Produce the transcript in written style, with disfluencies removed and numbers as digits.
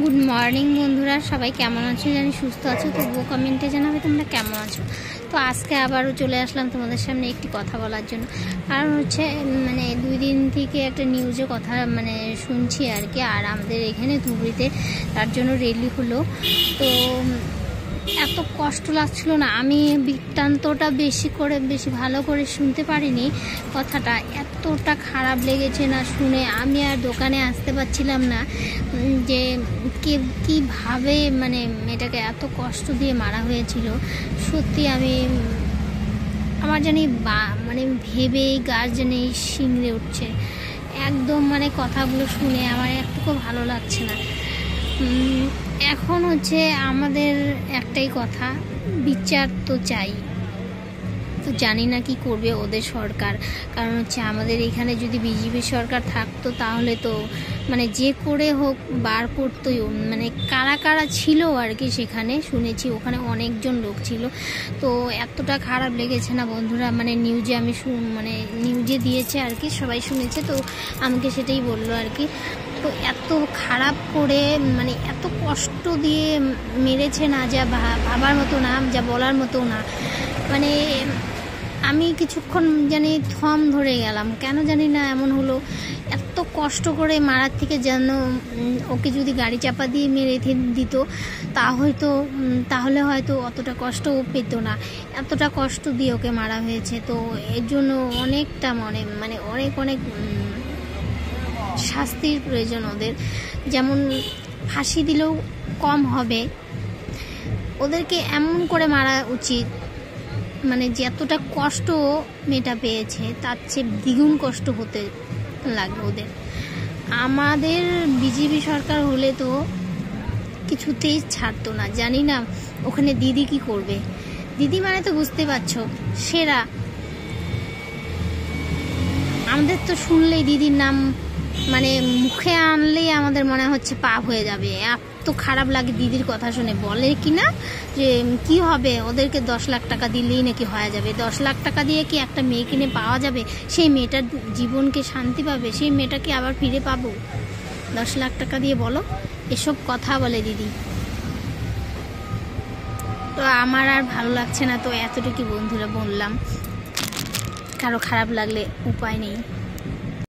Good morning বন্ধুরা, সবাই কেমন আছো? জানি সুস্থ আছো, তবুও কমেন্টে জানাবে তোমরা কেমন আছো। তো আজকে আবারও চলে আসলাম তোমাদের সামনে একটি কথা বলার জন্য। কারণ হচ্ছে 2 দিন থেকে একটা নিউজে কথা শুনছি আর কি। আর আমাদের এখানে ধুবড়িতে তার জন্য রেলি হলো। তো এত কষ্ট লাগছিল না, আমি বৃত্তান্তটা বেশি ভালো করে শুনতে পারিনি। কথাটা এতটা খারাপ লেগেছে না শুনে, আমি আর দোকানে আসতে পারছিলাম না যে কীভাবে মেয়েটাকে এত কষ্ট দিয়ে মারা হয়েছিল। সত্যি আমার জানি ভেবেই গাছ জানি শিংড়ে উঠছে একদম। কথাগুলো শুনে আমার একটুকু ভালো লাগছে না। এখন হচ্ছে আমাদের একটাই কথা, বিচার তো চাই। তো জানি না কি করবে ওদের সরকার। কারণ হচ্ছে আমাদের এখানে যদি বিজেপি সরকার থাকতো তাহলে তো যে করে হোক বার করতোই। কারা কারা ছিল আর কি সেখানে শুনেছি, ওখানে অনেকজন লোক ছিল। তো এতটা খারাপ লেগেছে না বন্ধুরা, নিউজে আমি নিউজে দিয়েছে আর কি, সবাই শুনেছে। তো আমাকে সেটাই বললো আর কি। তো এত খারাপ করে এত কষ্ট দিয়ে মেরেছে না, যা ভাবার মতো না, যা বলার মতো না। আমি কিছুক্ষণ থম ধরে গেলাম, কেন জানি না এমন হলো। এত কষ্ট করে মারার থেকে যেন ওকে যদি গাড়ি চাপা দিয়ে মেরে দিত তাহলে হয়তো অতটা কষ্ট ও পেত না। এতটা কষ্ট দিয়ে ওকে মারা হয়েছে। তো এর জন্য অনেকটা অনেক শাস্তির প্রয়োজন ওদের। যেমন ফাঁসি দিলেও কম হবে, ওদেরকে এমন করে মারা উচিত যে এতটা কষ্ট মেয়েটা পেয়েছে তার চেয়ে দ্বিগুণ কষ্ট হতে লাগবে ওদের। আমাদের বিজেপি সরকার হলে তো কিছুতেই ছাড়তো না। জানি না ওখানে দিদি কি করবে। দিদি তো বুঝতে পারছো, সেরা। আমাদের তো শুনলেই দিদির নাম মুখে আনলেই আমাদের মনে হচ্ছে পাপ হয়ে যাবে। এত খারাপ লাগে দিদির কথা শুনে। বলে কি না যে কি হবে, ওদেরকে 10 লাখ টাকা দিলেই নাকি হয়ে যাবে। 10 লাখ টাকা দিয়ে কি একটা মেয়ে কিনে পাওয়া যাবে? সেই মেয়েটার জীবনকে শান্তি পাবে? সেই মেয়েটাকে আবার ফিরে পাবো 10 লাখ টাকা দিয়ে? বলো, এসব কথা বলে দিদি। তো আমার আর ভালো লাগছে না। তো এতটুকু বন্ধুরা বললাম, কারো খারাপ লাগলে উপায় নেই।